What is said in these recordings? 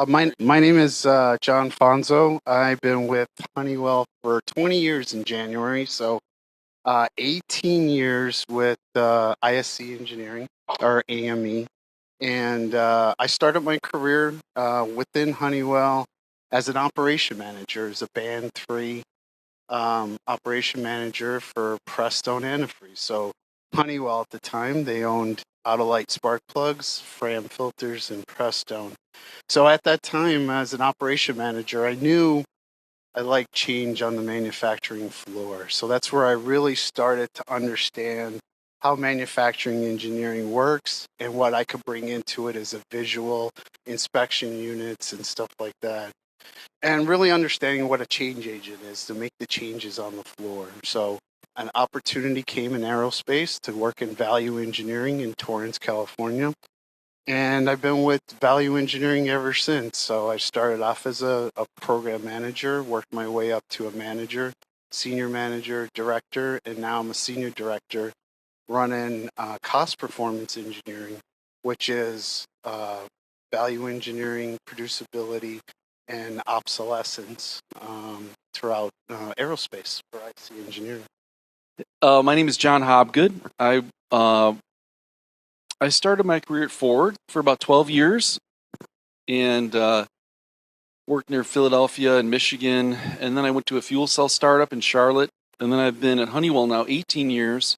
My name is John Fonzo. I've been with Honeywell for 20 years in January, so 18 years with ISC Engineering or AME, and I started my career within Honeywell as an operation manager, as a Band 3 operation manager for Prestone antifreeze. So Honeywell at the time, they owned Autolite spark plugs, Fram filters, and Prestone. So at that time, as an operation manager, I knew I liked change on the manufacturing floor. So that's where I really started to understand how manufacturing engineering works and what I could bring into it as a visual inspection units and stuff like that. And really understanding what a change agent is to make the changes on the floor. So an opportunity came in aerospace to work in value engineering in Torrance, California. And I've been with value engineering ever since. So I started off as a program manager, worked my way up to a manager, senior manager, director, and now I'm a senior director running cost performance engineering, which is value engineering, producibility, and obsolescence throughout aerospace for IC engineering. My name is John Hobgood. I started my career at Ford for about 12 years and worked near Philadelphia and Michigan. And then I went to a fuel cell startup in Charlotte. And then I've been at Honeywell now 18 years,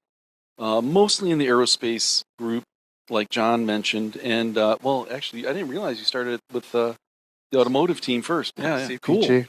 mostly in the aerospace group, like John mentioned. And well, actually, I didn't realize you started with the automotive team first. Yeah, cool.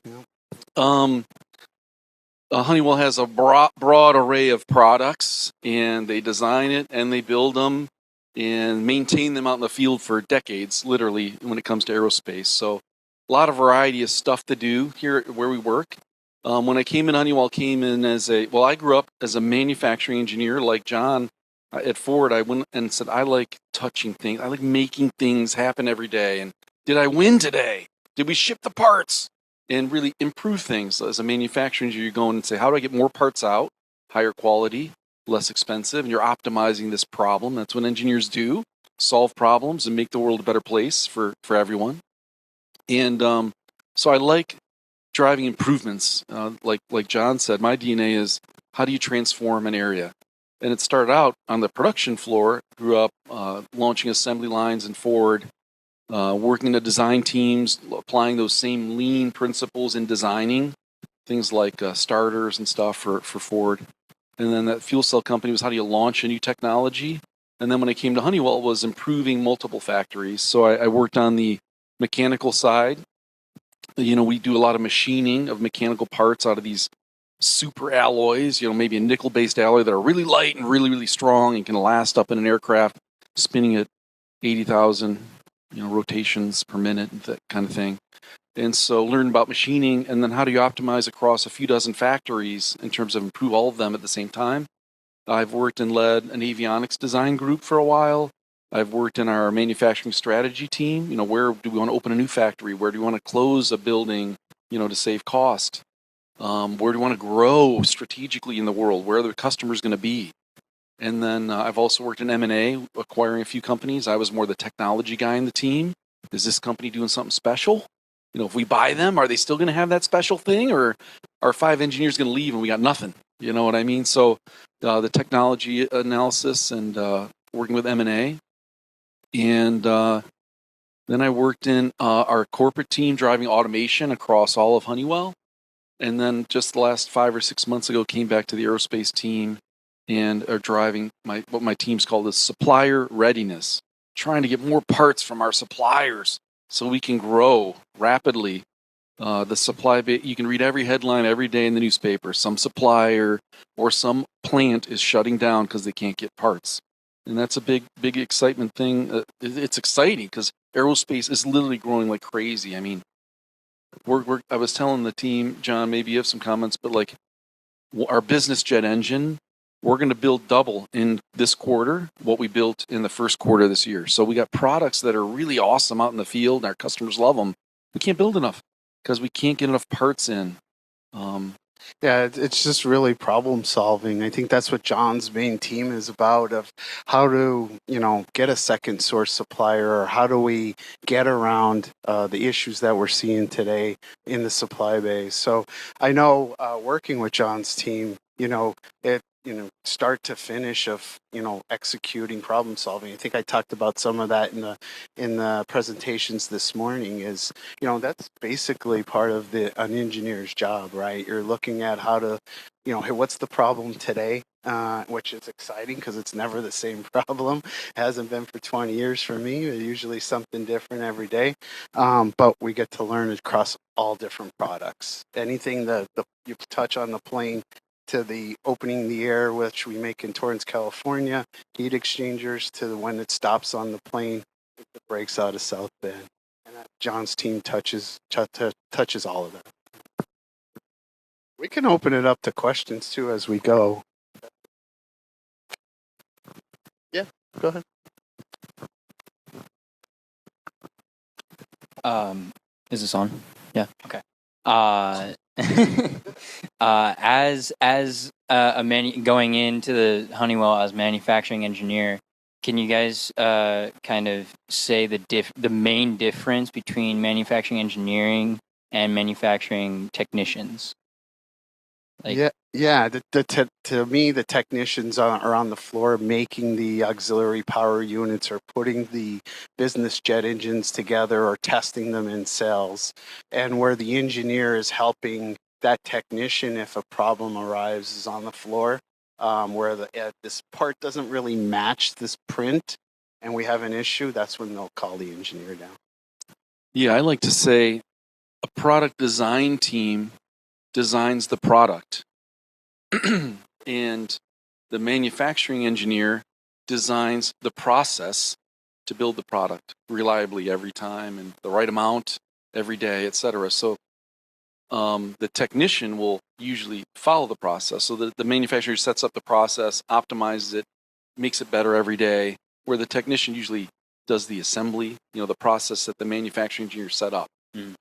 Honeywell has a broad array of products, and they design it and they build them and maintain them out in the field for decades, literally, when it comes to aerospace. So a lot of variety of stuff to do here where we work. When I came in, Honeywell came in as I grew up as a manufacturing engineer like John. At Ford, I went and said, I like touching things. I like making things happen every day. And did I win today? Did we ship the parts? And really improve things. As a manufacturing engineer, you go in and say, how do I get more parts out, higher quality, less expensive? And you're optimizing this problem. That's what engineers do, solve problems and make the world a better place for everyone. And so I like driving improvements. Like John said, my DNA is how do you transform an area? And it started out on the production floor, grew up launching assembly lines in Ford, working in the design teams, applying those same lean principles in designing things like starters and stuff for Ford. And then that fuel cell company was how do you launch a new technology? And then when I came to Honeywell, it was improving multiple factories. So I worked on the mechanical side. You know, we do a lot of machining of mechanical parts out of these super alloys, maybe a nickel-based alloy that are really light and really, really strong and can last up in an aircraft spinning at 80,000 rotations per minute, that kind of thing. And so learn about machining, and then how do you optimize across a few dozen factories in terms of improve all of them at the same time. I've worked and led an avionics design group for a while. I've worked in our manufacturing strategy team. Where do we want to open a new factory? Where do we want to close a building, to save cost? Where do we want to grow strategically in the world? Where are the customers going to be? And then I've also worked in M&A, acquiring a few companies. I was more the technology guy in the team. Is this company doing something special? If we buy them, are they still going to have that special thing? Or are 5 engineers going to leave and we got nothing? You know what I mean? So the technology analysis and working with M&A. And then I worked in our corporate team driving automation across all of Honeywell. And then just the last 5 or 6 months ago, came back to the aerospace team and are driving what my team's called is supplier readiness, trying to get more parts from our suppliers so we can grow rapidly. The supply base, you can read every headline every day in the newspaper. Some supplier or some plant is shutting down because they can't get parts. And that's a big excitement thing. It's exciting because aerospace is literally growing like crazy. I mean, I was telling the team, John, maybe you have some comments, but like our business jet engine, we're going to build double in this quarter what we built in the first quarter of this year. So we got products that are really awesome out in the field, and our customers love them. We can't build enough because we can't get enough parts in. Yeah, it's just really problem solving. I think that's what John's main team is about, of how to, get a second source supplier, or how do we get around the issues that we're seeing today in the supply base. So I know working with John's team, it, start to finish of, executing problem solving. I think I talked about some of that in the presentations this morning. Is that's basically part of an engineer's job, right? You're looking at how to, hey, what's the problem today? Which is exciting because it's never the same problem. It hasn't been for 20 years for me. It's usually something different every day. But we get to learn across all different products. Anything that you touch on the plane, to the opening the air, which we make in Torrance, California, heat exchangers, to when it stops on the plane, it breaks out of South Bend. And John's team touches all of that. We can open it up to questions too as we go. Yeah, go ahead. Is this on? Yeah. Okay. As going into the Honeywell as manufacturing engineer, can you guys kind of say the main difference between manufacturing engineering and manufacturing technicians? Yeah. To me, the technicians are on the floor making the auxiliary power units, or putting the business jet engines together, or testing them in cells, and where the engineer is helping that technician if a problem arrives, is on the floor, where this part doesn't really match this print, and we have an issue. That's when they'll call the engineer down. Yeah, I like to say a product design team designs the product, and the manufacturing engineer designs the process to build the product reliably every time, and the right amount every day, etc. So the technician will usually follow the process. So the manufacturer sets up the process, optimizes it, makes it better every day, where the technician usually does the assembly, the process that the manufacturing engineer set up. Mm.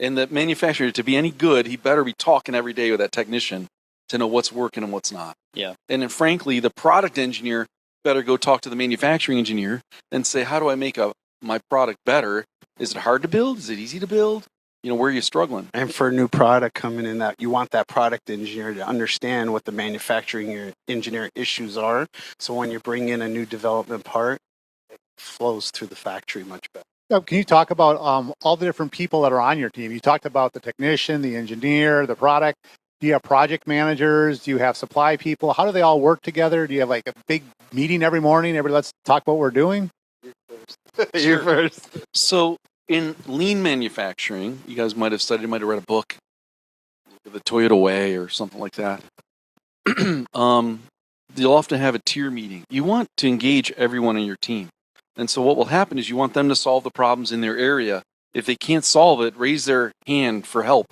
And the manufacturer, to be any good, he better be talking every day with that technician to know what's working and what's not. Yeah. And then frankly, the product engineer better go talk to the manufacturing engineer and say, how do I make my product better? Is it hard to build? Is it easy to build? Where are you struggling? And for a new product coming in, that you want that product engineer to understand what the manufacturing engineer issues are. So when you bring in a new development part, it flows through the factory much better. Can you talk about all the different people that are on your team? You talked about the technician, the engineer, the product. Do you have project managers? Do you have supply people? How do they all work together? Do you have like a big meeting every morning? Everybody, let's talk about what we're doing. You first. So in lean manufacturing, you guys might have studied, you might have read a book, The Toyota Way or something like that. You'll often have a tier meeting. You want to engage everyone in your team. And so what will happen is you want them to solve the problems in their area. If they can't solve it, raise their hand for help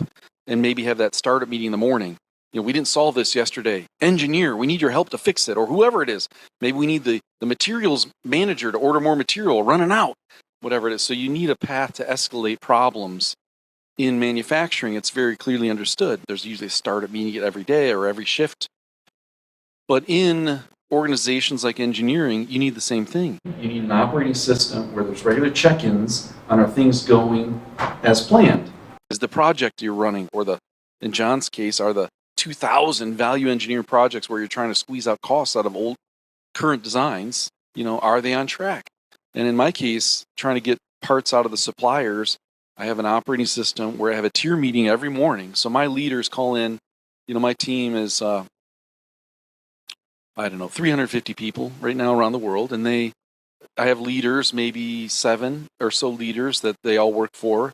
and maybe have that startup meeting in the morning. We didn't solve this yesterday. Engineer, we need your help to fix it, or whoever it is. Maybe we need the materials manager to order more material, running out, whatever it is. So you need a path to escalate problems. In manufacturing, it's very clearly understood. There's usually a startup meeting every day or every shift. But in organizations like engineering, you need the same thing. You need an operating system where there's regular check-ins on are things going as planned. Is the project you're running, or in John's case, are the 2,000 value engineering projects where you're trying to squeeze out costs out of old current designs, are they on track? And in my case, trying to get parts out of the suppliers, I have an operating system where I have a tier meeting every morning. So my leaders call in, my team is 350 people right now around the world. And I have leaders, maybe 7 or so leaders that they all work for.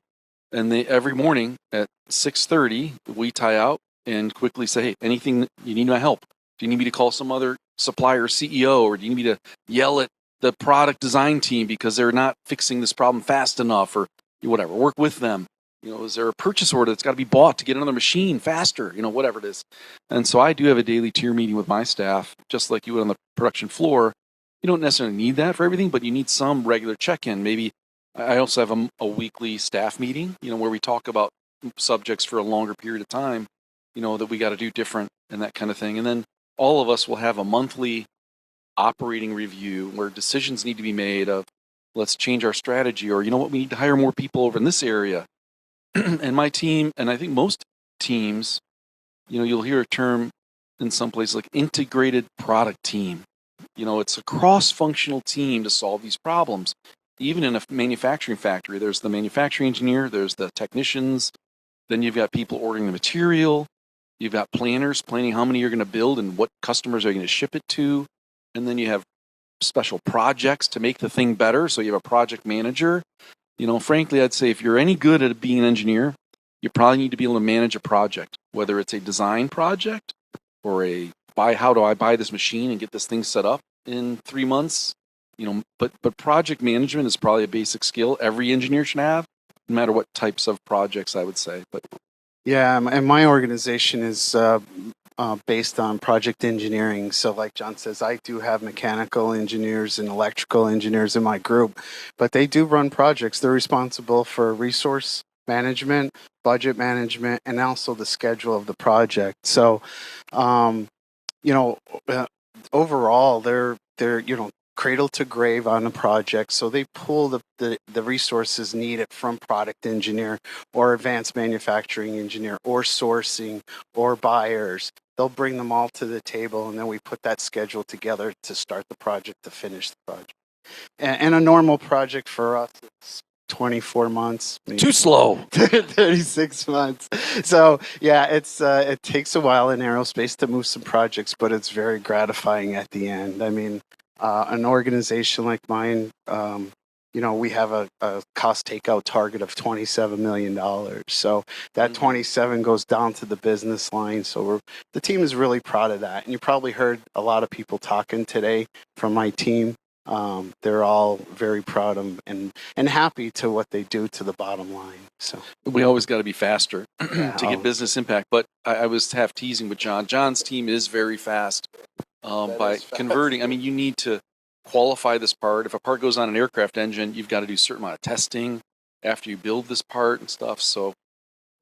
And every morning at 6:30, we tie out and quickly say, hey, anything you need my help? Do you need me to call some other supplier CEO, or do you need me to yell at the product design team because they're not fixing this problem fast enough, or whatever? Work with them. Is there a purchase order that's got to be bought to get another machine faster? Whatever it is. And so I do have a daily tier meeting with my staff, just like you would on the production floor. You don't necessarily need that for everything, but you need some regular check-in. Maybe I also have a weekly staff meeting, where we talk about subjects for a longer period of time. that we got to do different and that kind of thing. And then all of us will have a monthly operating review where decisions need to be made of, let's change our strategy, or we need to hire more people over in this area. And my team, and I think most teams, you'll hear a term in some places like integrated product team. It's a cross-functional team to solve these problems. Even in a manufacturing factory, there's the manufacturing engineer, there's the technicians, then you've got people ordering the material, you've got planners planning how many you're going to build and what customers are going to ship it to, and then you have special projects to make the thing better, so you have a project manager. Frankly, I'd say if you're any good at being an engineer, you probably need to be able to manage a project, whether it's a design project or how do I buy this machine and get this thing set up in 3 months. But project management is probably a basic skill every engineer should have, no matter what types of projects, I would say. But yeah, and my organization is based on project engineering. So like John says, I do have mechanical engineers and electrical engineers in my group, but they do run projects. They're responsible for resource management, budget management, and also the schedule of the project. So, overall, they're cradle to grave on the project. So they pull the resources needed from product engineer or advanced manufacturing engineer or sourcing or buyers. They'll bring them all to the table, and then we put that schedule together to start the project, to finish the project. And a normal project for us is 24 months. Maybe. Too slow. 36 months. So yeah, it takes a while in aerospace to move some projects, but it's very gratifying at the end. I mean, an organization like mine, we have a cost takeout target of $27 million. So that 27 goes down to the business line. So the team is really proud of that. And you probably heard a lot of people talking today from my team. They're all very proud of and happy to what they do to the bottom line. So we always got to be faster to get business impact. But I was half teasing with John. John's team is very fast by converting. I mean, you need to qualify this part. If a part goes on an aircraft engine, you've got to do a certain amount of testing after you build this part and stuff. So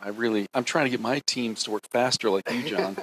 I'm trying to get my teams to work faster like you, John.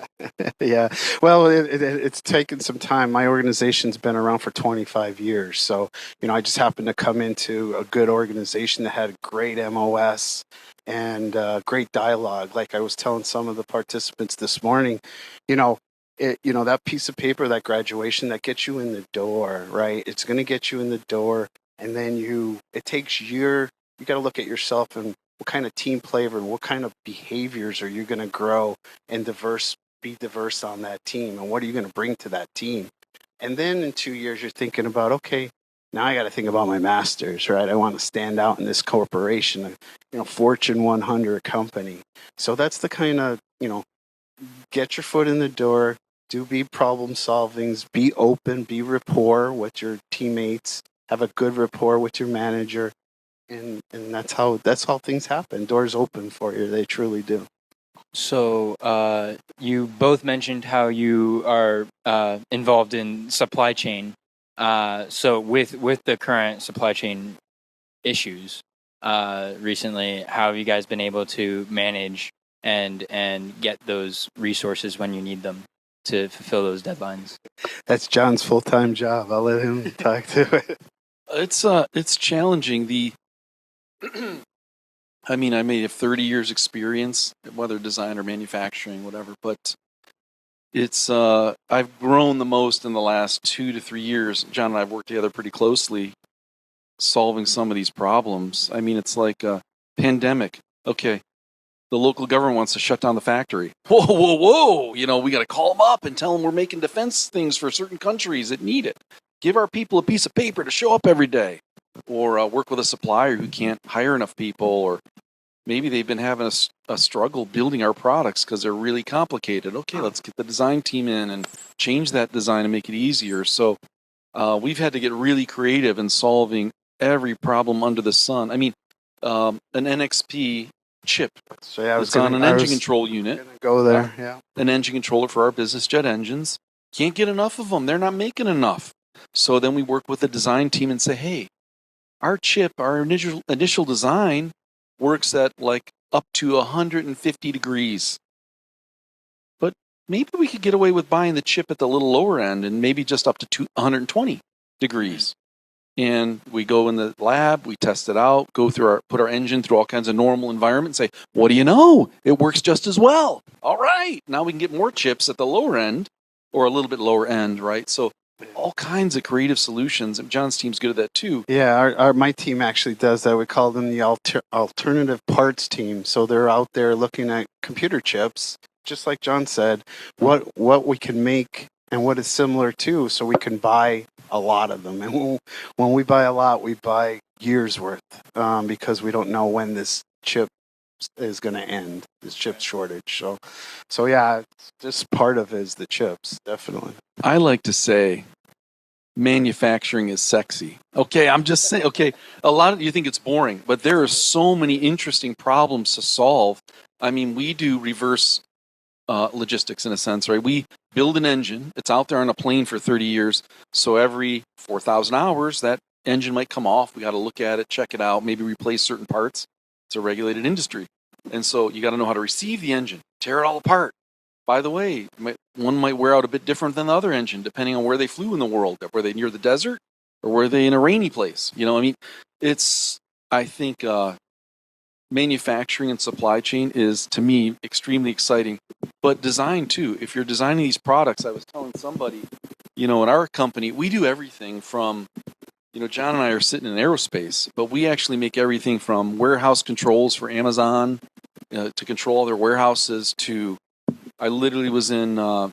Yeah. Well, it's taken some time. My organization's been around for 25 years. So, I just happened to come into a good organization that had great MOS and great dialogue. Like I was telling some of the participants this morning, that piece of paper, that graduation, that gets you in the door, right? It's going to get you in the door. And then you got to look at yourself and what kind of team flavor and what kind of behaviors are you going to grow and be diverse on that team, and what are you going to bring to that team? And then in 2 years, you're thinking about, okay, now I got to think about my masters, right? I want to stand out in this corporation, Fortune 100 company. So that's the kind of, get your foot in the door, be problem solvings, be open, be rapport with your teammates, have a good rapport with your manager. And that's how things happen. Doors open for you. They truly do. So you both mentioned how you are involved in supply chain. So with the current supply chain issues recently, how have you guys been able to manage and get those resources when you need them to fulfill those deadlines? That's John's full-time job. I'll let him talk to it. It's challenging. I mean, I may have 30 years experience, whether design or manufacturing, whatever, but I've grown the most in the last 2 to 3 years. John and I have worked together pretty closely solving some of these problems. I mean, it's like a pandemic. Okay, the local government wants to shut down the factory. Whoa, whoa, whoa. We got to call them up and tell them we're making defense things for certain countries that need it. Give our people a piece of paper to show up every day. Or work with a supplier who can't hire enough people, or maybe they've been having a struggle building our products because they're really complicated. Okay, let's get the design team in and change that design and make it easier. So we've had to get really creative in solving every problem under the sun. I mean, an NXP chip that's on an engine control unit. Go there, yeah. An engine controller for our business jet engines. Can't get enough of them. They're not making enough. So then we work with the design team and say, hey, our chip, our initial design works at like up to 150 degrees. maybe we could get away with buying the chip at the little lower end and maybe just up to 120 degrees. And we go in the lab, we test it out, put our engine through all kinds of normal environments, say, what do you know? It works just as well. All right. Now we can get more chips at the lower end or a little bit lower end, right? So all kinds of creative solutions. And John's team's good at that too. Yeah, my team actually does that. We call them the alternative parts team. So they're out there looking at computer chips, just like John said, what we can make and what is similar to, so we can buy a lot of them. And when we buy a lot, we buy years worth, because we don't know when this chip is going to end, this chip shortage. So yeah, just part of it is the chips, definitely. I like to say manufacturing is sexy. Okay, I'm just saying, okay, a lot of you think it's boring, but there are so many interesting problems to solve. I mean, we do reverse logistics in a sense, right? We build an engine, it's out there on a plane for 30 years, so every 4,000 hours, that engine might come off. We got to look at it, check it out, maybe replace certain parts. It's a regulated industry. And so you got to know how to receive the engine, tear it all apart. By the way, one might wear out a bit different than the other engine, depending on where they flew in the world. Were they near the desert or were they in a rainy place? You know, I mean, I think manufacturing and supply chain is, to me, extremely exciting. But design, too. If you're designing these products, I was telling somebody, in our company, we do everything from, John and I are sitting in aerospace, but we actually make everything from warehouse controls for Amazon to control all their warehouses to, I literally was in our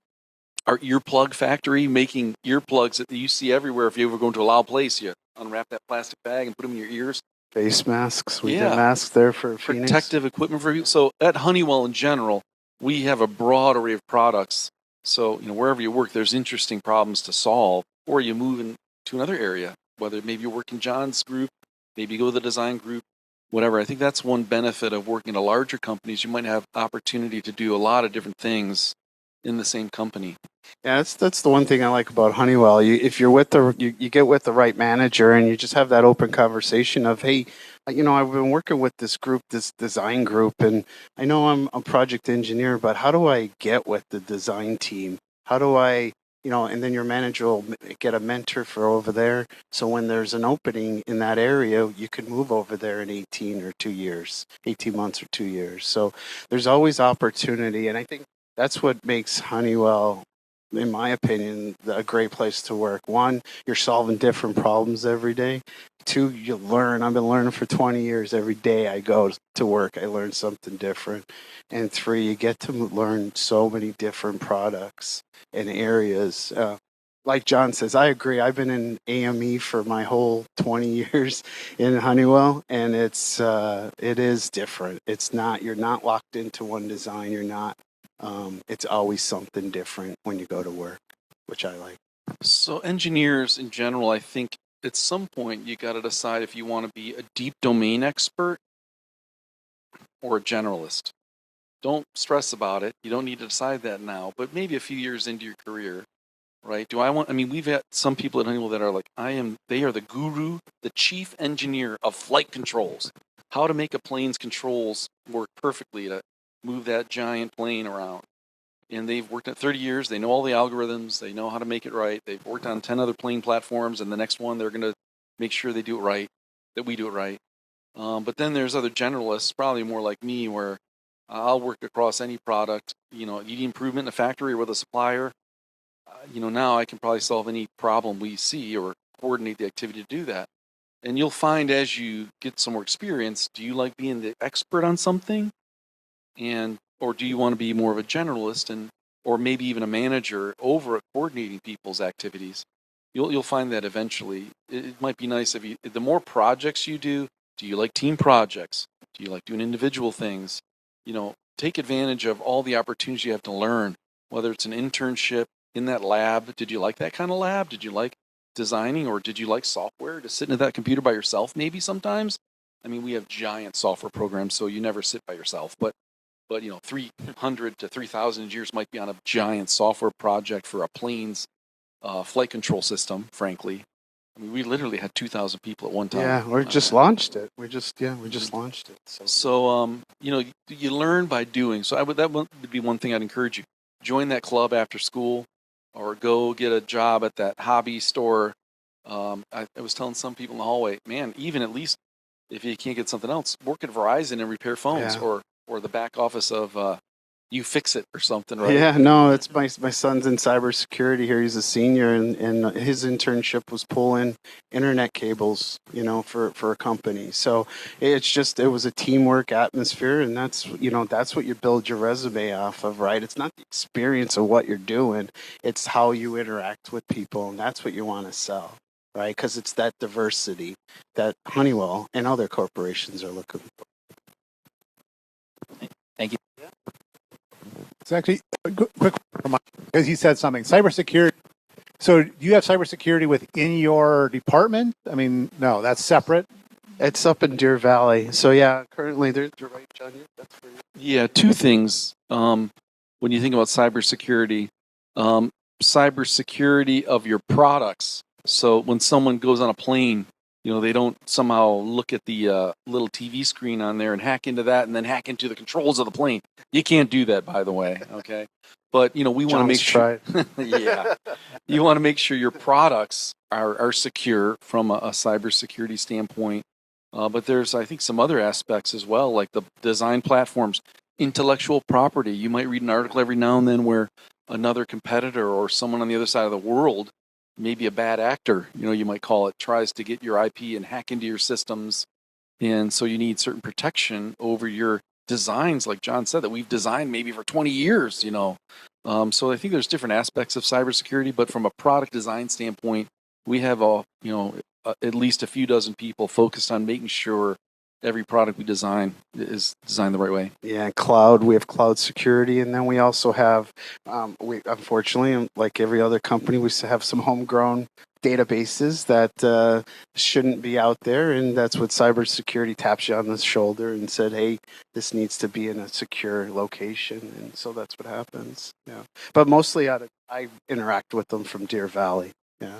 earplug factory making earplugs that you see everywhere. If you ever go into a loud place, you unwrap that plastic bag and put them in your ears. Face masks. We did masks there for Phoenix. Protective equipment for you. So at Honeywell in general, we have a broad array of products. So, wherever you work, there's interesting problems to solve, or you move into another area, whether maybe you work in John's group, maybe you go to the design group, whatever. I think that's one benefit of working at larger companies. You might have opportunity to do a lot of different things in the same company. Yeah, that's the one thing I like about Honeywell. If you're with you get with the right manager, and you just have that open conversation of, hey, I've been working with this group, this design group, and I know I'm a project engineer, but how do I get with the design team? How do I, and then your manager will get a mentor for over there. So when there's an opening in that area, you can move over there in 18 months or 2 years. So there's always opportunity. And I think that's what makes Honeywell, in my opinion, a great place to work. One, you're solving different problems every day. Two, you learn. I've been learning for 20 years. Every day I go to work, I learn something different. And three, you get to learn so many different products and areas. Like John says, I agree. I've been in AME for my whole 20 years in Honeywell, and it is different. You're not locked into one design. You're not. It's always something different when you go to work, which I like. So engineers in general, I think at some point you got to decide if you want to be a deep domain expert or a generalist. Don't stress about it. You don't need to decide that now, but maybe a few years into your career, right? We've had some people at Honeywell that are like, they are the guru, the chief engineer of flight controls, how to make a plane's controls work perfectly to move that giant plane around. And they've worked at 30 years. They know all the algorithms. They know how to make it right. They've worked on 10 other plane platforms, and the next one, they're going to make sure they do it right, that we do it right. But then there's other generalists, probably more like me, where I'll work across any product. You need improvement in a factory or with a supplier. Now I can probably solve any problem we see or coordinate the activity to do that. And you'll find as you get some more experience, do you like being the expert on something? Or do you want to be more of a generalist or maybe even a manager over at coordinating people's activities? You'll find that eventually. It might be nice the more projects you do you like team projects? Do you like doing individual things? Take advantage of all the opportunities you have to learn, whether it's an internship in that lab. Did you like that kind of lab? Did you like designing, or did you like software, to sit at that computer by yourself maybe sometimes? We have giant software programs, so you never sit by yourself, but 300 to 3,000 engineers might be on a giant software project for a plane's flight control system, frankly. We literally had 2,000 people at one time. Yeah, we just launched it. We just launched it. So you learn by doing. So that would be one thing I'd encourage you. join that club after school, or go get a job at that hobby store. I was telling some people in the hallway, man, even at least if you can't get something else, work at Verizon and repair phones, Yeah. or the back office of You Fix It or something, right? Yeah, no, it's my son's in cybersecurity here. He's a senior, and his internship was pulling internet cables, for a company. So it was a teamwork atmosphere, and that's what you build your resume off of, right? It's not the experience of what you're doing; it's how you interact with people, and that's what you want to sell, right? Because it's that diversity that Honeywell and other corporations are looking for. Thank you. It's actually a quick because he said something cybersecurity. So do you have cybersecurity within your department? I mean, no, that's separate. It's up in Deer Valley. So yeah, currently they're right, John. That's for you. Yeah, two things. When you think about cybersecurity, cybersecurity of your products. So when someone goes on a plane, they don't somehow look at the little TV screen on there and hack into that and then hack into the controls of the plane. You can't do that, by the way. Okay, but we want to make sure. Yeah, you want to make sure your products are secure from a cybersecurity standpoint. But there's, I think, some other aspects as well, like the design platforms, intellectual property. You might read an article every now and then where another competitor or someone on the other side of the world, maybe a bad actor, you might call it, tries to get your IP and hack into your systems. And so you need certain protection over your designs, like John said, that we've designed maybe for 20 years, So I think there's different aspects of cybersecurity, but from a product design standpoint, we have at least a few dozen people focused on making sure every product we design is designed the right way. Yeah, we have cloud security, and then we also have, we unfortunately, like every other company, we have some homegrown databases that shouldn't be out there, and that's what cybersecurity taps you on the shoulder and said, hey, this needs to be in a secure location, and so that's what happens. Yeah, but mostly I interact with them from Deer Valley. Yeah,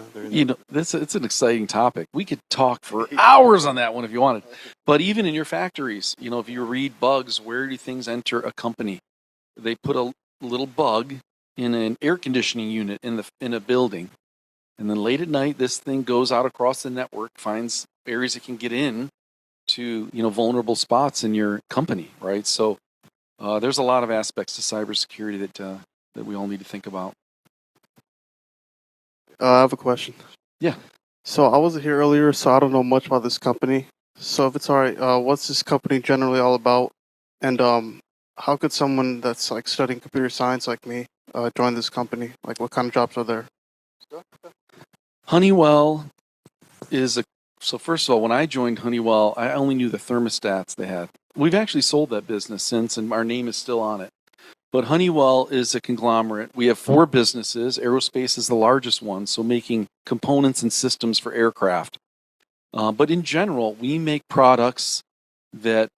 it's an exciting topic. We could talk for hours on that one if you wanted. But even in your factories, if you read bugs, where do things enter a company? They put a little bug in an air conditioning unit in a building, and then late at night, this thing goes out across the network, finds areas it can get in to vulnerable spots in your company, right? So there's a lot of aspects to cybersecurity that we all need to think about. I have a question. Yeah. So I wasn't here earlier, so I don't know much about this company. So if it's all right, what's this company generally all about? And how could someone that's like studying computer science like me join this company? Like, what kind of jobs are there? Honeywell so first of all, when I joined Honeywell, I only knew the thermostats they had. We've actually sold that business since, and our name is still on it. But Honeywell is a conglomerate. We have 4 businesses. Aerospace is the largest one, so making components and systems for aircraft. But in general, we make products that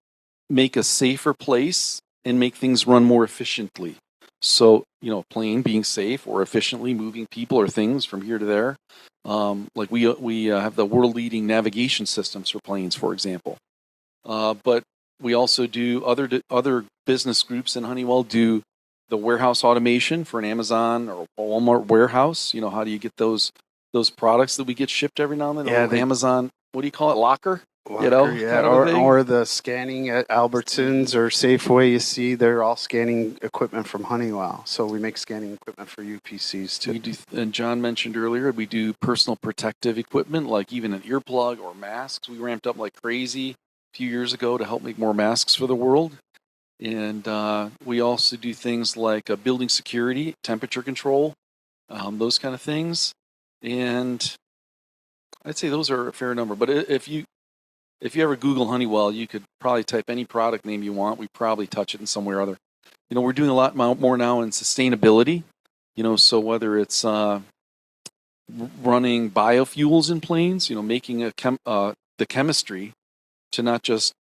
make a safer place and make things run more efficiently. So, a plane being safe or efficiently moving people or things from here to there. Like we have the world-leading navigation systems for planes, for example. But we also do other business groups in Honeywell do the warehouse automation for an Amazon or Walmart warehouse. How do you get those products that we get shipped every now and then? Yeah, Amazon, what do you call it? Locker? Yeah, or the scanning at Albertsons or Safeway. You see, they're all scanning equipment from Honeywell. So we make scanning equipment for UPCs too. We do, and John mentioned earlier, we do personal protective equipment, like even an earplug or masks. We ramped up like crazy few years ago to help make more masks for the world. And we also do things like building security, temperature control, those kind of things. And I'd say those are a fair number. But if you ever Google Honeywell, you could probably type any product name you want. We probably touch it in some way or other. We're doing a lot more now in sustainability. So whether it's running biofuels in planes, making the chemistry to not just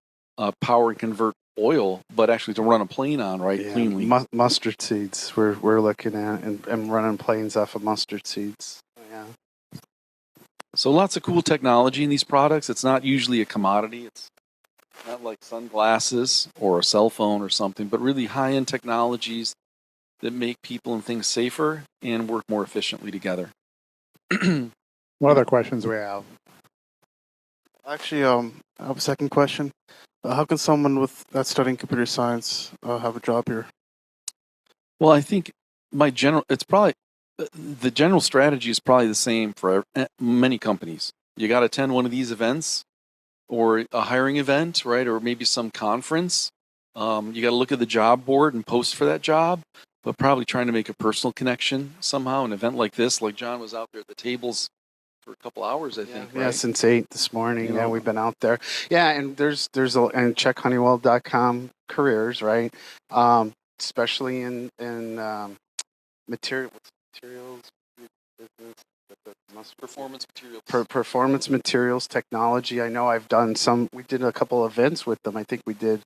power and convert oil, but actually to run a plane on, right, cleanly. Mustard seeds we're looking at and running planes off of mustard seeds. Yeah. So lots of cool technology in these products. It's not usually a commodity. It's not like sunglasses or a cell phone or something, but really high-end technologies that make people and things safer and work more efficiently together. What other questions we have? Actually, I have a second question. How can someone that's studying computer science have a job here? Well, I think the general strategy is probably the same for many companies. You got to attend one of these events or a hiring event, right? Or maybe some conference. You got to look at the job board and post for that job, but probably trying to make a personal connection somehow. An event like this, like John was out there at the tables for a couple hours, I think. Yeah, right? since 8 this morning. You Yeah, know. we've been out there. Yeah, and and check Honeywell.com careers, right? Especially in materials business, Performance materials. performance materials technology. I know I've done we did a couple events with them. I think we did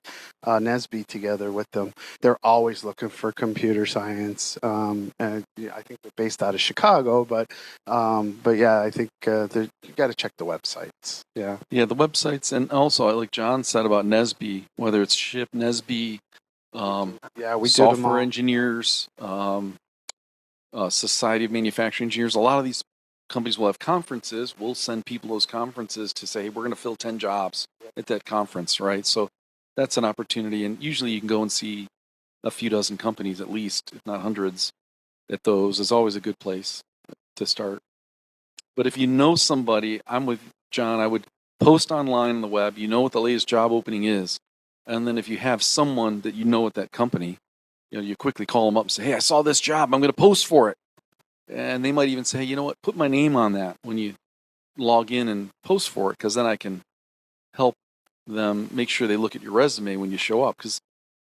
Nesby together with them. They're always looking for computer science, and I think they're based out of Chicago, but yeah, I think you got to check the websites. Yeah, the websites, and also like John said about Nesby, whether it's SHIP, Nesby, yeah, we did them software all. engineers, Society of Manufacturing Engineers. A lot of these companies will have conferences. We'll send people to those conferences to say, hey, we're going to fill 10 jobs at that conference, right? So that's an opportunity. And usually you can go and see a few dozen companies at least, if not hundreds, at those. Is always a good place to start. But if you know somebody, I'm with John, I would post online on the web, you know what the latest job opening is. And then if you have someone that you know at that company, you quickly call them up and say, hey, I saw this job. I'm going to post for it. And they might even say, you know what, put my name on that when you log in and post for it, because then I can help them make sure they look at your resume when you show up. Because,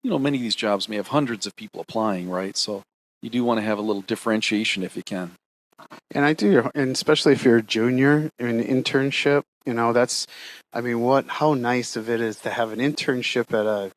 many of these jobs may have hundreds of people applying, right? So you do want to have a little differentiation if you can. And and especially if you're a junior in an internship, how nice of it is to have an internship at a,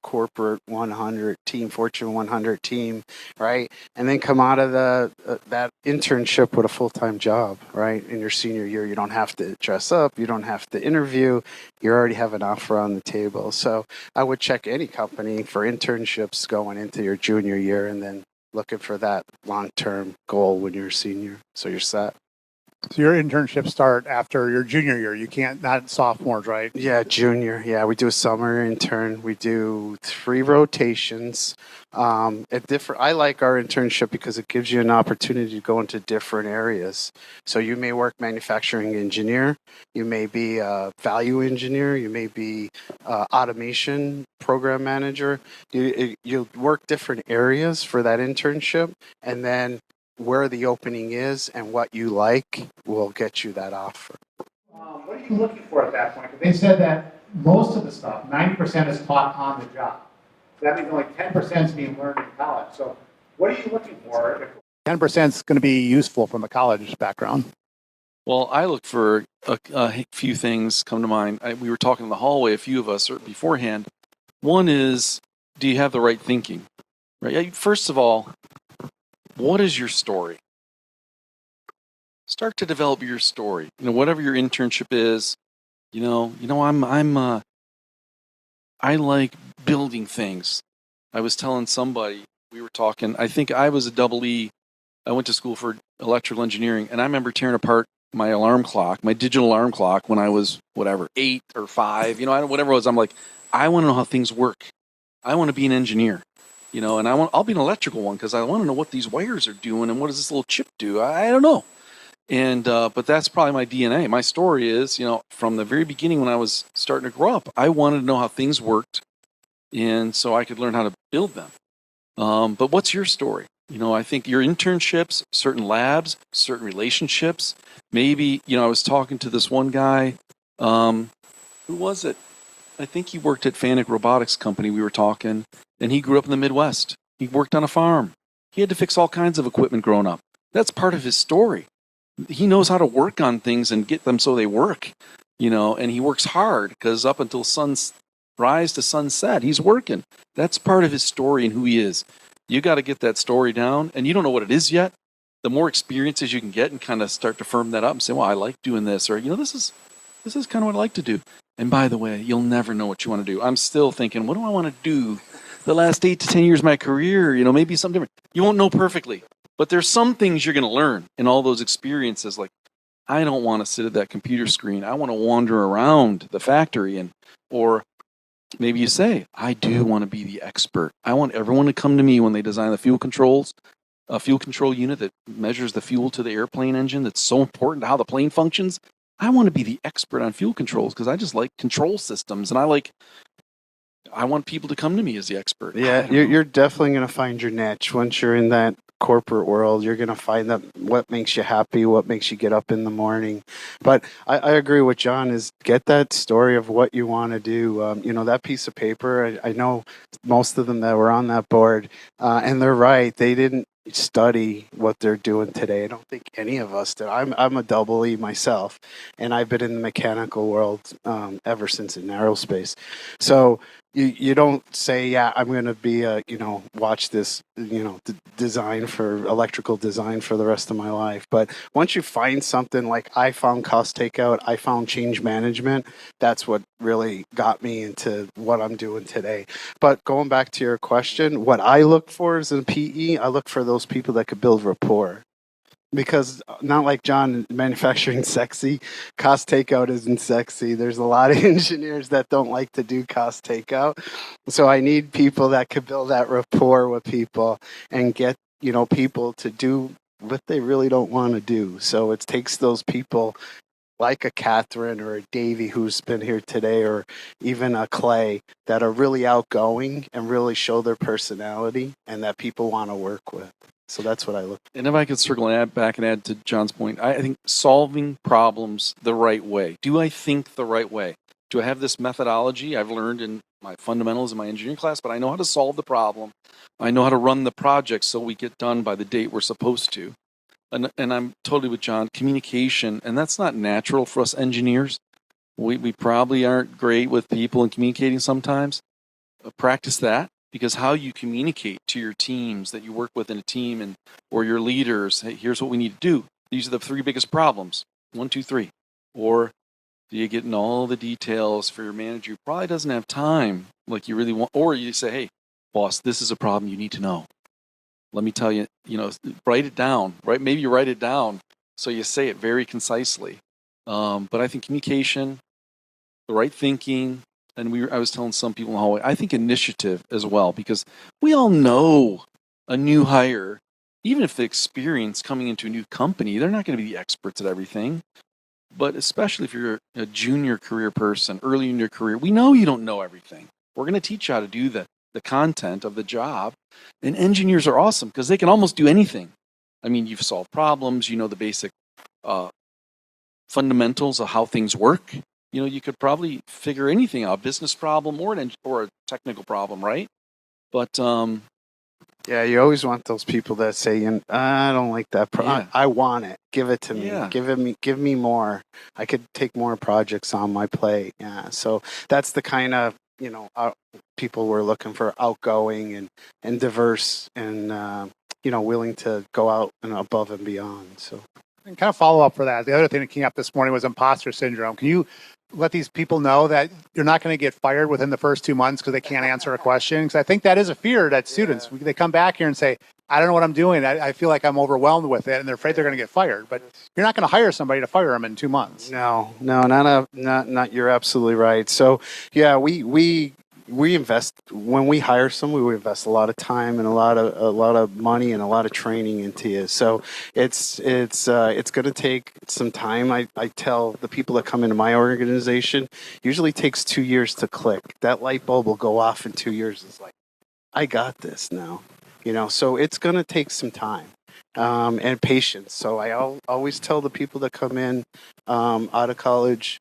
corporate 100 team, Fortune 100 team, right? And then come out of that internship with a full-time job, right? In your senior year, you don't have to dress up, you don't have to interview, you already have an offer on the table. So I would check any company for internships going into your junior year, and then looking for that long-term goal when you're a senior, so you're set. So your internships start after your junior year. You can't, not sophomores, right? Yeah, junior. Yeah, we do a summer intern. We do 3 rotations. I like our internship because it gives you an opportunity to go into different areas. So you may work manufacturing engineer, you may be a value engineer, you may be automation program manager. You'll work different areas for that internship, and then where the opening is and what you like will get you that offer. What are you looking for at that point? Because they said that most of the stuff, 90% is taught on the job. So that means only 10% is being learned in college. So what are you looking for if 10% is going to be useful from a college background? Well, I look for a few things come to mind. We were talking in the hallway, a few of us beforehand. One is, do you have the right thinking? Right. First of all, what is your story? Start to develop your story. Whatever your internship is. I like building things. I was telling somebody, we were talking. I think I was a double E. I went to school for electrical engineering, and I remember tearing apart my alarm clock, my digital alarm clock, when I was 8 or 5. Whatever it was. I'm like, I want to know how things work. I want to be an engineer. And I'll be an electrical one because I want to know what these wires are doing and what does this little chip do. I don't know. And but that's probably my DNA. My story is, from the very beginning when I was starting to grow up, I wanted to know how things worked, and so I could learn how to build them. But what's your story? I think your internships, certain labs, certain relationships. Maybe, I was talking to this one guy. Who was it? I think he worked at Fanuc Robotics Company. We were talking, and he grew up in the Midwest. He worked on a farm. He had to fix all kinds of equipment growing up. That's part of his story. He knows how to work on things and get them so they work, and he works hard because up until sunrise to sunset, he's working. That's part of his story and who he is. You got to get that story down, and you don't know what it is yet. The more experiences you can get and kind of start to firm that up and say, well, I like doing this, or, this is kind of what I like to do. And by the way, you'll never know what you want to do. I'm still thinking, what do I want to do the last 8 to 10 years of my career, maybe something different. You won't know perfectly, but there's some things you're going to learn in all those experiences. Like, I don't want to sit at that computer screen. I want to wander around the factory, or maybe you say, I do want to be the expert. I want everyone to come to me when they design the fuel controls, a fuel control unit that measures the fuel to the airplane engine that's so important to how the plane functions. I want to be the expert on fuel controls because I just like control systems, and I want people to come to me as the expert. Yeah, you're definitely going to find your niche. Once you're in that corporate world, you're going to find that what makes you happy, what makes you get up in the morning. But I agree with John, is get that story of what you want to do. That piece of paper, I know most of them that were on that board, and they're right. They didn't study what they're doing today. I don't think any of us did. I'm a double E myself, and I've been in the mechanical world ever since in aerospace. So you don't say, yeah, I'm going to be watch this, design for electrical design for the rest of my life. But once you find something, like I found cost takeout, I found change management, that's what really got me into what I'm doing today. But going back to your question, what I look for is in PE, I look for those people that could build rapport. Because not like John, manufacturing sexy, cost takeout isn't sexy. There's a lot of engineers that don't like to do cost takeout. So I need people that could build that rapport with people and get, people to do what they really don't want to do. So it takes those people like a Catherine or a Davey who's been here today, or even a Clay, that are really outgoing and really show their personality and that people want to work with. So that's what I look for. And if I could circle and add to John's point, I think solving problems the right way. Do I think the right way? Do I have this methodology I've learned in my fundamentals in my engineering class, but I know how to solve the problem. I know how to run the project so we get done by the date we're supposed to. And I'm totally with John. Communication, and that's not natural for us engineers. We probably aren't great with people and communicating sometimes. Practice that, because how you communicate to your teams that you work with in a team or your leaders, hey, here's what we need to do. These are the 3 biggest problems. 1, 2, 3. Or do you get in all the details for your manager who probably doesn't have time like you really want? Or you say, hey, boss, this is a problem you need to know. Let me tell you, write it down, right? Maybe you write it down so you say it very concisely. But I think communication, the right thinking, and I was telling some people in the hallway, I think initiative as well, because we all know a new hire, even if the experience coming into a new company, they're not going to be the experts at everything. But especially if you're a junior career person, early in your career, we know you don't know everything. We're going to teach you how to do the content of the job. And engineers are awesome because they can almost do anything. I mean, you've solved problems, the basic fundamentals of how things work. You could probably figure anything out, a business problem or a technical problem, right? But yeah, you always want those people that say, I don't like that. Yeah. I want it. Give it to me. Yeah. Give me more. I could take more projects on my plate. Yeah. So that's the kind of, people we're looking for, outgoing and diverse and, willing to go out and above and beyond. So. And kind of follow up for that, the other thing that came up this morning was imposter syndrome. Can you let these people know that you're not going to get fired within the first 2 months because they can't answer a question? Because I think that is a fear that students, they come back here and say, I don't know what I'm doing. I feel like I'm overwhelmed with it, and they're afraid they're going to get fired. But you're not going to hire somebody to fire them in 2 months. No, not. You're absolutely right. So yeah, we invest when we hire someone. We invest a lot of time and a lot of money and a lot of training into you. So it's going to take some time. I tell the people that come into my organization, usually takes 2 years to click. That light bulb will go off in 2 years. It's like, I got this now. So it's going to take some time and patience. So I always tell the people that come in out of college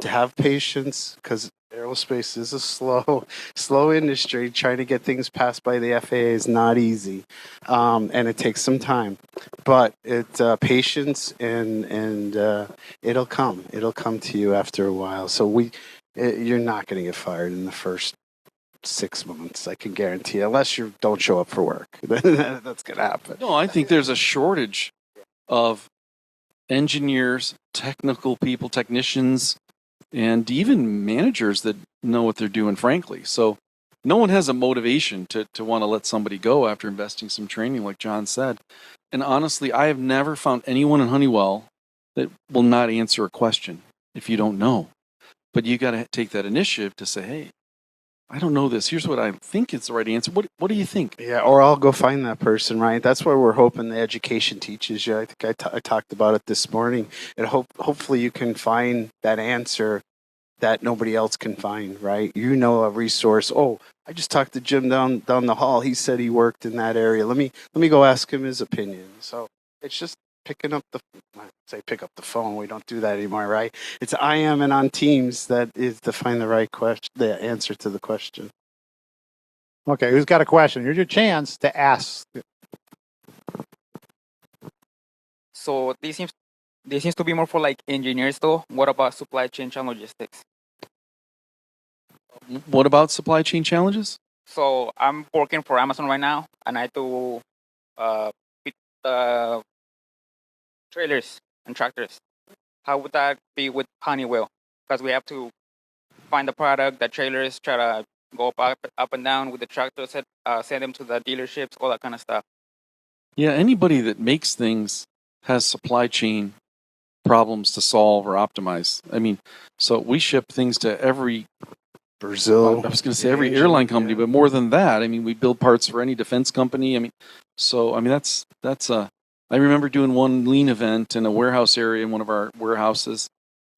to have patience, because aerospace is a slow industry. Trying to get things passed by the FAA is not easy, and it takes some time. But it's patience, and it'll come. It'll come to you after a while. So you're not going to get fired in the first 6 months, I can guarantee you, unless you don't show up for work. That's going to happen. No, I think there's a shortage of engineers, technical people, technicians, and even managers that know what they're doing, frankly. So no one has a motivation to want to let somebody go after investing some training, like John said. And honestly, I have never found anyone in Honeywell that will not answer a question if you don't know. But you got to take that initiative to say, hey, I don't know this. Here's what I think is the right answer. What do you think? Yeah, or I'll go find that person, right? That's where we're hoping the education teaches you. I think I talked about it this morning. And hopefully you can find that answer that nobody else can find, right? You know, a resource. Oh, I just talked to Jim down the hall. He said he worked in that area. Let me go ask him his opinion. So it's just picking up pick up the phone. We don't do that anymore, right? It's IM and on Teams that is to find the right question, the answer to the question. Okay, who's got a question? Here's your chance to ask. So this seems to be more for like engineers though. What about supply chain and logistics? What about supply chain challenges? So I'm working for Amazon right now, and I do fit, trailers and tractors. How would that be with Honeywell? Because we have to find the product, the trailers, try to go up and down with the tractors, send them to the dealerships, all that kind of stuff. Yeah, anybody that makes things has supply chain problems to solve or optimize. I mean, so we ship things to every Brazil. I was going to say every airline company, but more than that, I mean, we build parts for any defense company. I mean, that's I remember doing one lean event in a warehouse area in one of our warehouses,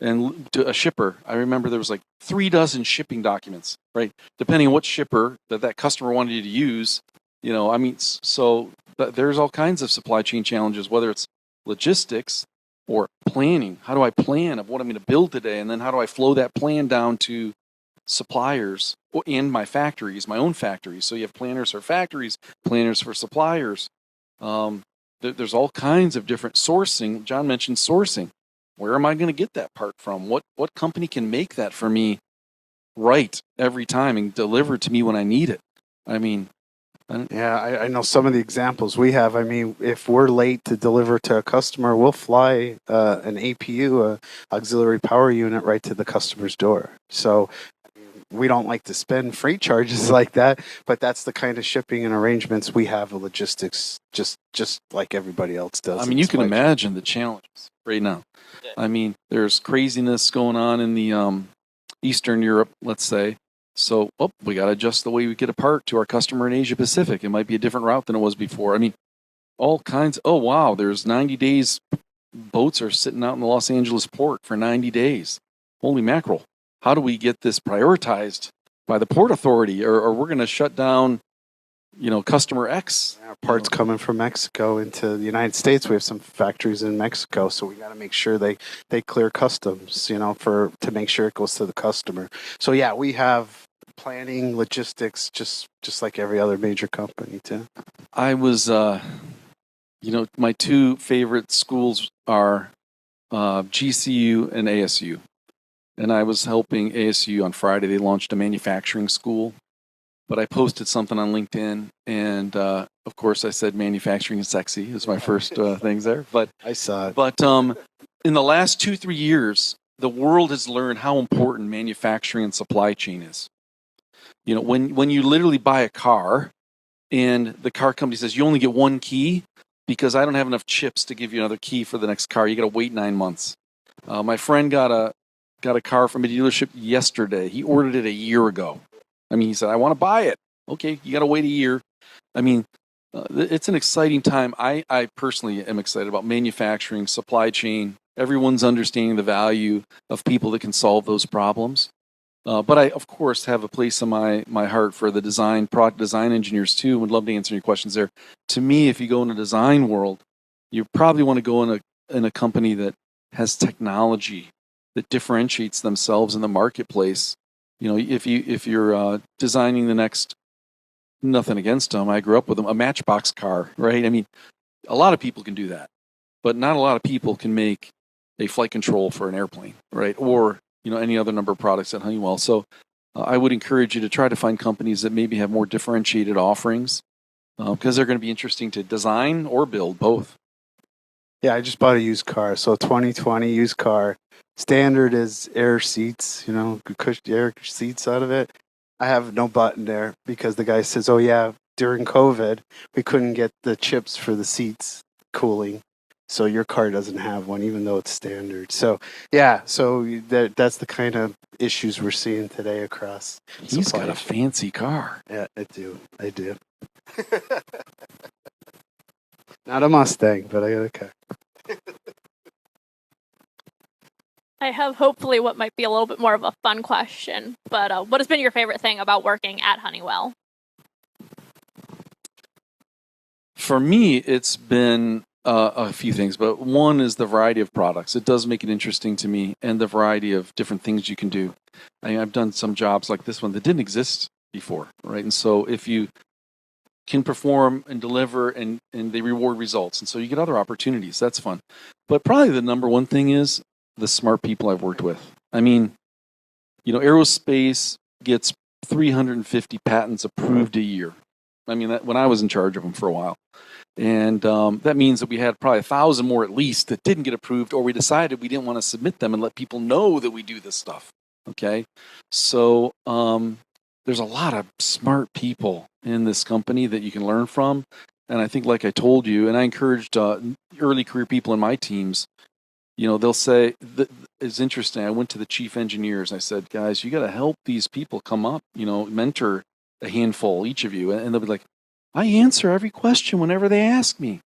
and to a shipper. I remember there was like 36 shipping documents, right? Depending on what shipper that customer wanted you to use, you know. I mean, so there's all kinds of supply chain challenges, whether it's logistics or planning. How do I plan of what I'm going to build today, and then how do I flow that plan down to suppliers and my factories, my own factories. So you have planners for factories, planners for suppliers. There's all kinds of different sourcing. John mentioned sourcing. Where am I going to get that part from? What company can make that for me right every time and deliver it to me when I need it? I mean, I know some of the examples we have. I mean, if we're late to deliver to a customer, we'll fly an APU, auxiliary power unit, right to the customer's door. So we don't like to spend freight charges like that, but that's the kind of shipping and arrangements we have of logistics, just like everybody else does. I mean, you can imagine the challenges right now. Yeah. I mean, there's craziness going on in the Eastern Europe, let's say. So, we got to adjust the way we get a part to our customer in Asia Pacific. It might be a different route than it was before. I mean, all kinds. Oh, wow, there's 90 days. Boats are sitting out in the Los Angeles port for 90 days. Holy mackerel. How do we get this prioritized by the port authority, or we're going to shut down, customer X? Our parts coming from Mexico into the United States. We have some factories in Mexico, so we got to make sure they clear customs, to make sure it goes to the customer. So yeah, we have planning, logistics, just like every other major company too. I was, my two favorite schools are GCU and ASU. And I was helping ASU on Friday. They launched a manufacturing school. But I posted something on LinkedIn. And, of course, I said manufacturing is sexy. It was my first things there. But I saw it. But in the last 2-3 years, the world has learned how important manufacturing and supply chain is. When you literally buy a car and the car company says you only get one key because I don't have enough chips to give you another key for the next car, you got to wait 9 months. My friend got a car from a dealership yesterday. He ordered it a year ago. I mean, he said, I want to buy it. Okay, you got to wait a year. I mean, it's an exciting time. I personally am excited about manufacturing, supply chain. Everyone's understanding the value of people that can solve those problems. But I, of course, have a place in my heart for the product design engineers too. Would love to answer any questions there. To me, if you go in the design world, you probably want to go in a company that has technology that differentiates themselves in the marketplace. If you're designing the next, nothing against them, I grew up with them, a Matchbox car, right? I mean, a lot of people can do that, but not a lot of people can make a flight control for an airplane, right? Or any other number of products at Honeywell. So I would encourage you to try to find companies that maybe have more differentiated offerings because they're going to be interesting to design or build, both. Yeah, I just bought a used car. So 2020 used car. Standard is air seats, air seats out of it. I have no button there because the guy says, "Oh yeah, during COVID, we couldn't get the chips for the seats cooling, so your car doesn't have one, even though it's standard." So yeah, so that's the kind of issues we're seeing today across. He's supply got a chain. fancy car. Yeah, I do. Not a Mustang, but I got a car. I have hopefully what might be a little bit more of a fun question, but what has been your favorite thing about working at Honeywell? For me, it's been a few things, but one is the variety of products. It does make it interesting to me, and the variety of different things you can do. I mean, I've done some jobs like this one that didn't exist before, right? And so if you can perform and deliver and they reward results, and so you get other opportunities, that's fun. But probably the number one thing is the smart people I've worked with. I mean, aerospace gets 350 patents approved a year. I mean, when I was in charge of them for a while. And that means that we had probably 1,000 more at least that didn't get approved, or we decided we didn't want to submit them and let people know that we do this stuff. Okay. So there's a lot of smart people in this company that you can learn from. And I think, like I told you, and I encouraged early career people in my teams, they'll say, it's interesting. I went to the chief engineers. I said, guys, you got to help these people come up, mentor a handful, each of you. And they'll be like, I answer every question whenever they ask me.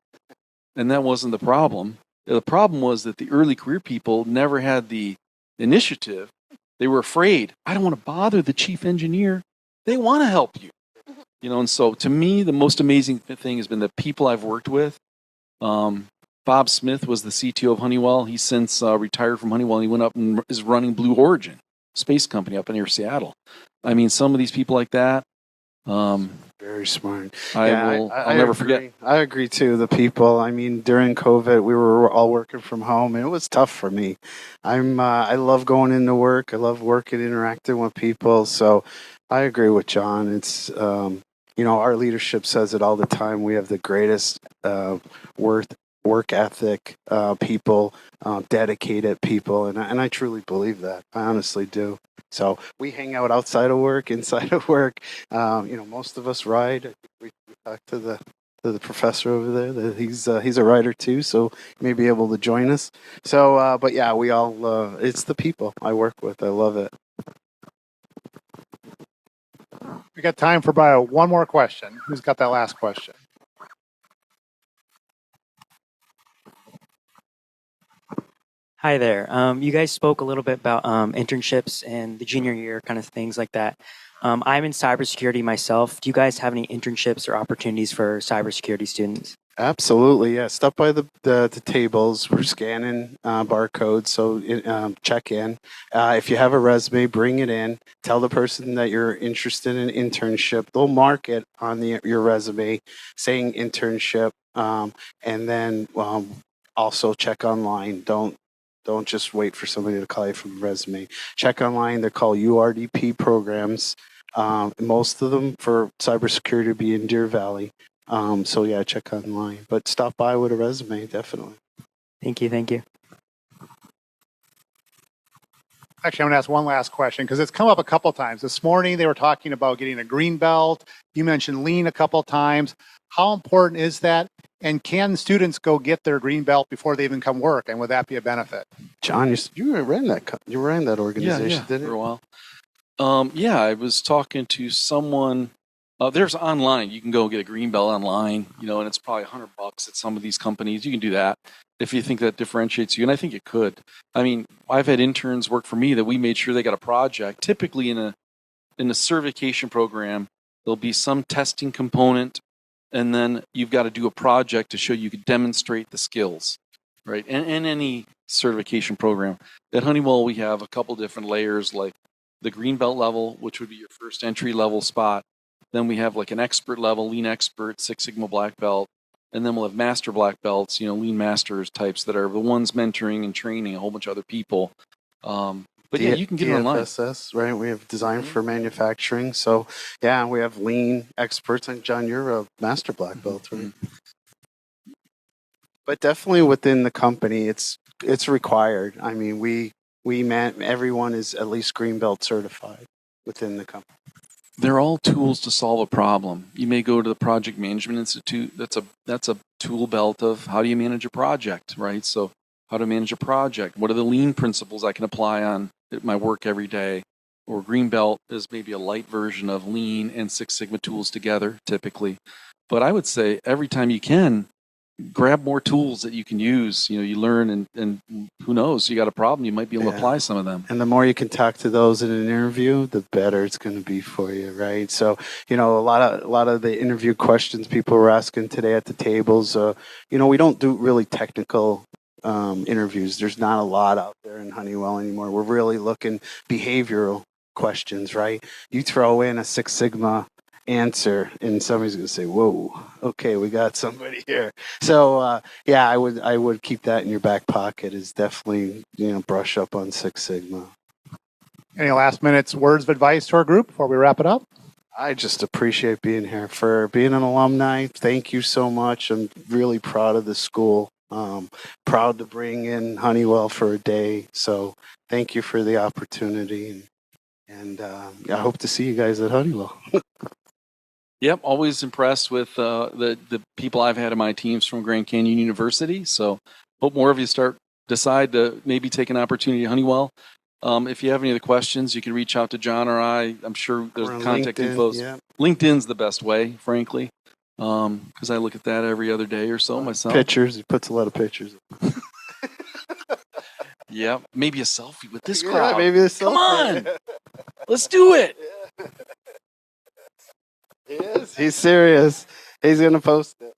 And that wasn't the problem. The problem was that the early career people never had the initiative. They were afraid. I don't want to bother the chief engineer. They want to help you. And so to me, the most amazing thing has been the people I've worked with. Bob Smith was the CTO of Honeywell. He's since retired from Honeywell. He went up and is running Blue Origin, space company up near Seattle. I mean, some of these people like that. Very smart. I'll never forget. I agree too. The people. I mean, during COVID, we were all working from home, and it was tough for me. I love going into work. I love working, interacting with people. So, I agree with John. It's our leadership says it all the time. We have the greatest work ethic people, dedicated people, and I truly believe that. I honestly do. So we hang out outside of work, inside of work. Most of us ride. We talked to the professor over there. That he's a rider too, so he may be able to join us. So, but yeah, we all. It's the people I work with. I love it. We got time for about one more question. Who's got that last question? Hi there. You guys spoke a little bit about internships and the junior year kind of things like that. I'm in cybersecurity myself. Do you guys have any internships or opportunities for cybersecurity students? Absolutely, yeah. Stop by the tables. We're scanning barcodes, so check in. If you have a resume, bring it in. Tell the person that you're interested in an internship. They'll mark it on your resume saying internship, and then also check online. Don't just wait for somebody to call you from a resume. Check online. They're called URDP programs. Most of them for cybersecurity be in Deer Valley. So yeah, check online, but stop by with a resume, definitely. Thank you. Actually, I'm going to ask one last question because it's come up a couple of times. This morning, they were talking about getting a green belt. You mentioned lean a couple of times. How important is that? And can students go get their green belt before they even come work? And would that be a benefit? John, you ran that organization, didn't you? For a while. I was talking to someone. There's online. You can go get a green belt online, and it's probably $100 at some of these companies. You can do that if you think that differentiates you, and I think it could. I mean, I've had interns work for me that we made sure they got a project. Typically, in a certification program, there'll be some testing component, and then you've got to do a project to show you can demonstrate the skills, right? And in any certification program, at Honeywell, we have a couple different layers, like the green belt level, which would be your first entry level spot. Then we have like an expert level, lean expert, Six Sigma black belt. And then we'll have master black belts, lean masters types that are the ones mentoring and training a whole bunch of other people. But yeah, you can get it online. DFSS, right? We have design for manufacturing. So yeah, we have lean experts. And John, you're a master black belt, right? But definitely within the company, it's required. I mean, everyone is at least green belt certified within the company. they're all tools to solve a problem. You may go to the Project Management Institute. That's a tool belt of how do you manage a project, right? So how to manage a project. What are the lean principles I can apply on my work every day? Or Greenbelt is maybe a light version of Lean and Six Sigma tools together, typically. But I would say every time you can, grab more tools that you can use. You learn, and who knows, you got a problem, you might be able to apply some of them. And the more you can talk to those in an interview, the better it's going to be for you, right? So, a lot of the interview questions people were asking today at the tables, we don't do really technical interviews. There's not a lot out there in Honeywell anymore. We're really looking behavioral questions, right? You throw in a Six Sigma answer and somebody's going to say, whoa, okay, we got somebody here. So I would keep that in your back pocket, is definitely brush up on Six Sigma. Any last minutes words of advice to our group before we wrap it up? I just appreciate being here. For being an alumni, thank you so much. I'm really proud of the school. Proud to bring in Honeywell for a day. So thank you for the opportunity, and I hope to see you guys at Honeywell. Yep, always impressed with the people I've had on my teams from Grand Canyon University. So hope more of you decide to maybe take an opportunity at Honeywell. If you have any other questions, you can reach out to John or I. I'm sure there's contact info. Yeah. LinkedIn's the best way, frankly, because I look at that every other day or so myself. Pictures. He puts a lot of pictures. Yeah, maybe a selfie with this crowd. Maybe a selfie. Come on, let's do it. He is. He's serious. He's going to post it.